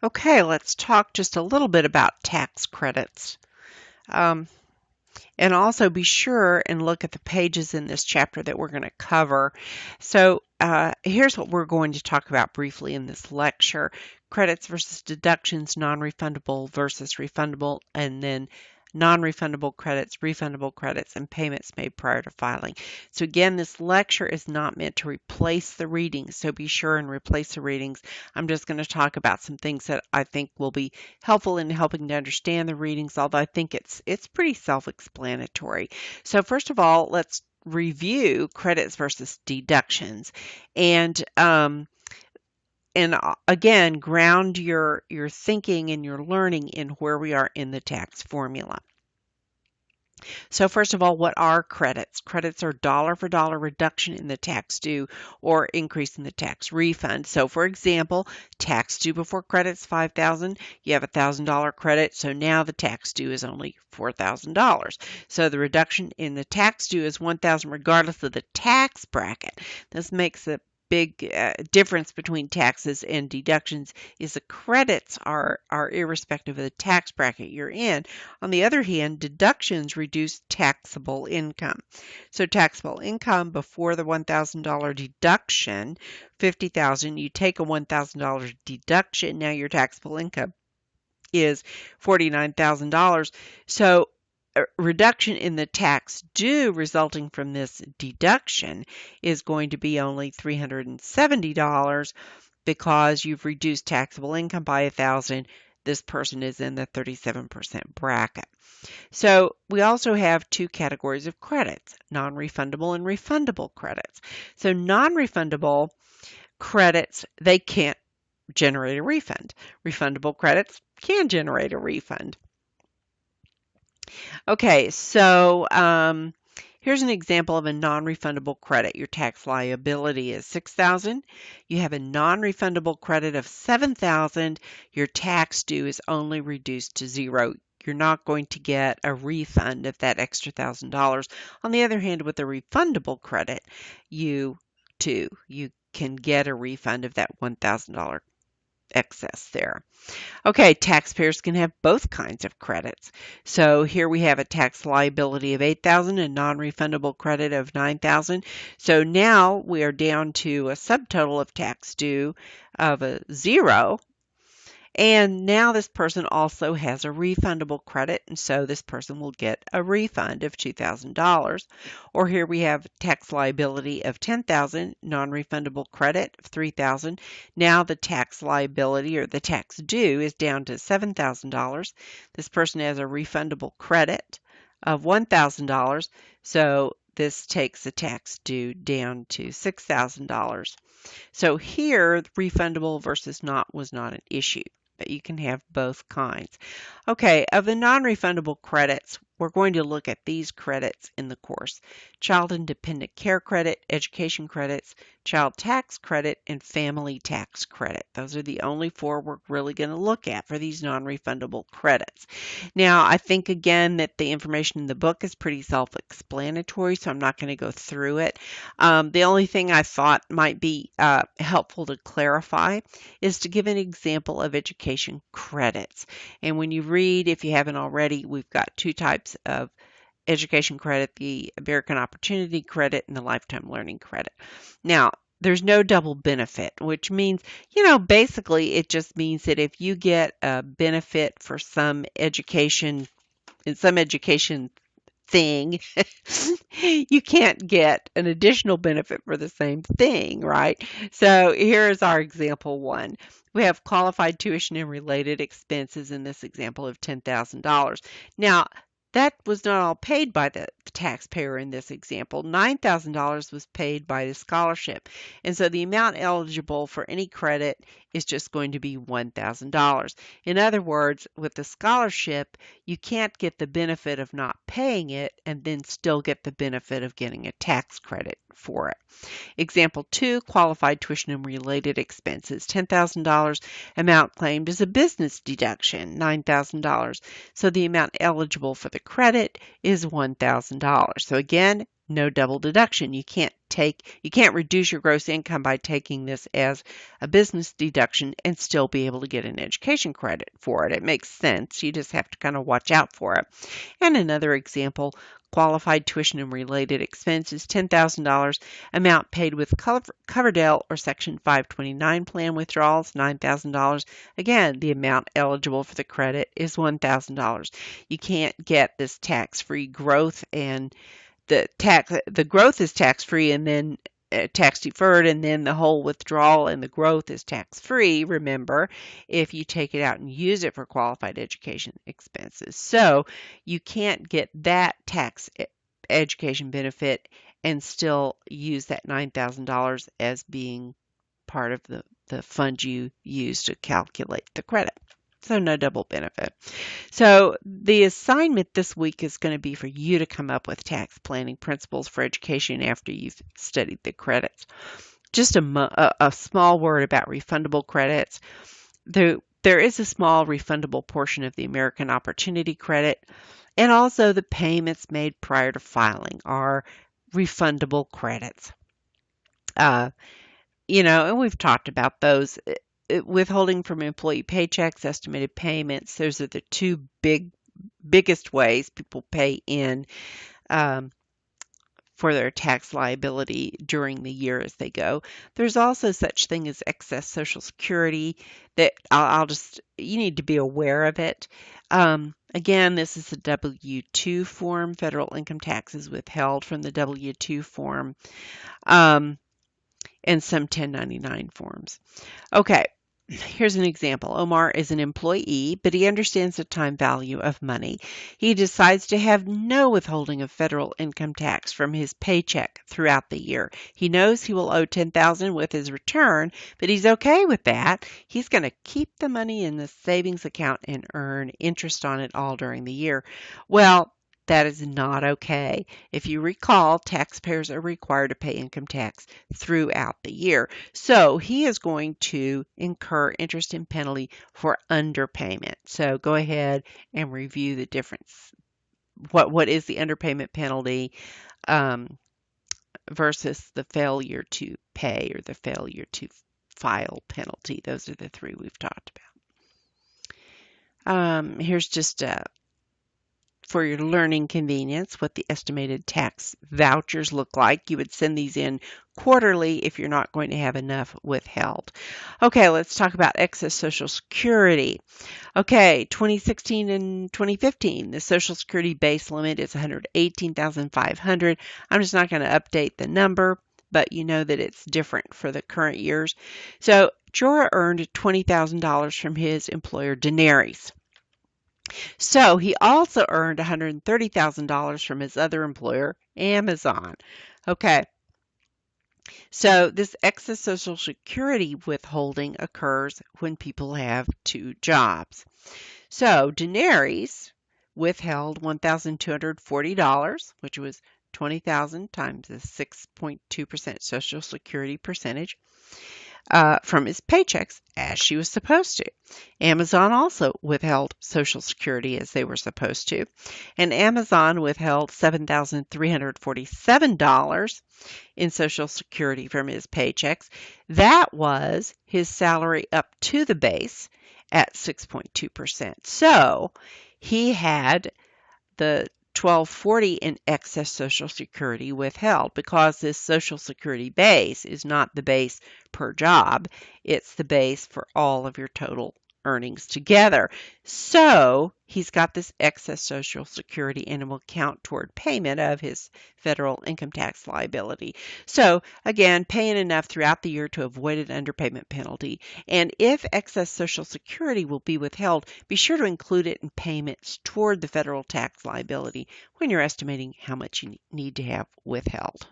Okay, let's talk just a little bit about tax credits. Um, and also be sure and look at the pages in this chapter that we're going to cover. So here's what we're going to talk about briefly in this lecture. Credits versus deductions, non-refundable versus refundable, and then non-refundable credits, refundable credits, and payments made prior to filing. So again, this lecture is not meant to replace the readings, so be sure and replace the readings. I'm just going to talk about some things that I think will be helpful in helping to understand the readings, although I think it's pretty self-explanatory. So first of all, let's review credits versus deductions. And again, ground your thinking and your learning in where we are in the tax formula. So first of all, what are credits? Credits are dollar for dollar reduction in the tax due or increase in the tax refund. So for example, tax due before credit's $5,000, you have a $1,000 credit, so now the tax due is only $4,000. So the reduction in the tax due is $1,000 regardless of the tax bracket. This makes a big difference between taxes and deductions is the credits are irrespective of the tax bracket you're in. On the other hand, deductions reduce taxable income. So taxable income before the $1,000 deduction, $50,000, you take a $1,000 deduction, now your taxable income is $49,000. So a reduction in the tax due resulting from this deduction is going to be only $370 because you've reduced taxable income by 1,000. This person is in the 37% bracket. So we also have two categories of credits, non-refundable and refundable credits. So non-refundable credits, they can't generate a refund. Refundable credits can generate a refund. Okay, so here's an example of a non-refundable credit. Your tax liability is $6,000. You have a non-refundable credit of $7,000. Your tax due is only reduced to zero. You're not going to get a refund of that extra $1,000. On the other hand, with a refundable credit, you can get a refund of that $1,000 excess there. Okay, taxpayers can have both kinds of credits. So here we have a tax liability of $8,000 and non-refundable credit of $9,000. So now we are down to a subtotal of tax due of a zero. And now this person also has a refundable credit, and so this person will get a refund of $2,000. Or here we have tax liability of $10,000, non-refundable credit of $3,000. Now the tax liability or the tax due is down to $7,000. This person has a refundable credit of $1,000, so this takes the tax due down to $6,000. So here, refundable versus not was not an issue, but you can have both kinds. Okay, of the non-refundable credits, we're going to look at these credits in the course. Child and dependent care credit, education credits, child tax credit, and family tax credit. Those are the only four we're really going to look at for these non-refundable credits. Now, I think again that the information in the book is pretty self-explanatory, so I'm not going to go through it. The only thing I thought might be helpful to clarify is to give an example of education credits. And when you read, if you haven't already, we've got two types of education credit, the American Opportunity Credit and the Lifetime Learning Credit. Now, there's no double benefit, which means, basically it just means that if you get a benefit for some education thing, you can't get an additional benefit for the same thing, right? So here's our example one. We have qualified tuition and related expenses in this example of $10,000. Now, that was not all paid by the taxpayer in this example. $9,000 was paid by the scholarship. And so the amount eligible for any credit is just going to be $1,000. In other words, with the scholarship, you can't get the benefit of not paying it and then still get the benefit of getting a tax credit for it. Example 2, qualified tuition and related expenses, $10,000. Amount claimed is a business deduction, $9,000. So the amount eligible for the credit is $1,000. So again, no double deduction. You can't reduce your gross income by taking this as a business deduction and still be able to get an education credit for it. It makes sense. You just have to kind of watch out for it. And another example, qualified tuition and related expenses, $10,000, amount paid with Coverdell or Section 529 plan withdrawals, $9,000. Again, the amount eligible for the credit is $1,000. You can't get this tax-free growth, and the growth is tax-free and then tax deferred, and then the whole withdrawal and the growth is tax-free, remember, if you take it out and use it for qualified education expenses. So you can't get that tax education benefit and still use that $9,000 as being part of the fund you use to calculate the credit. So no double benefit. So the assignment this week is going to be for you to come up with tax planning principles for education after you've studied the credits. Just a small word about refundable credits. There is a small refundable portion of the American Opportunity Credit, and also the payments made prior to filing are refundable credits. And we've talked about those. Withholding from employee paychecks, estimated payments, those are the two biggest ways people pay in for their tax liability during the year as they go. There's also such thing as excess Social Security that you need to be aware of it. Again, this is a W-2 form. Federal income tax is withheld from the W-2 form, and some 1099 forms. Okay. Here's an example. Omar is an employee, but he understands the time value of money. He decides to have no withholding of federal income tax from his paycheck throughout the year. He knows he will owe $10,000 with his return, but he's okay with that. He's going to keep the money in the savings account and earn interest on it all during the year. Well, that is not okay. If you recall, taxpayers are required to pay income tax throughout the year. So he is going to incur interest and penalty for underpayment. So go ahead and review the difference. What is the underpayment penalty versus the failure to pay or the failure to file penalty? Those are the three we've talked about. Here's just for your learning convenience, what the estimated tax vouchers look like. You would send these in quarterly if you're not going to have enough withheld. Okay, let's talk about excess Social Security. Okay, 2016 and 2015, the Social Security base limit is $118,500. I'm just not going to update the number, but you know that it's different for the current years. So Jorah earned $20,000 from his employer, Daenerys. So he also earned $130,000 from his other employer, Amazon. Okay. So this excess Social Security withholding occurs when people have two jobs. So Daenerys withheld $1,240, which was $20,000 times the 6.2% Social Security percentage. From his paychecks as she was supposed to. Amazon also withheld Social Security as they were supposed to, and Amazon withheld $7,347 in Social Security from his paychecks. That was his salary up to the base at 6.2%. So he had the $1,240 in excess Social Security withheld because this Social Security base is not the base per job. It's the base for all of your total earnings together. So he's got this excess Social Security and it will count toward payment of his federal income tax liability. So again, paying enough throughout the year to avoid an underpayment penalty. And if excess Social Security will be withheld, be sure to include it in payments toward the federal tax liability when you're estimating how much you need to have withheld.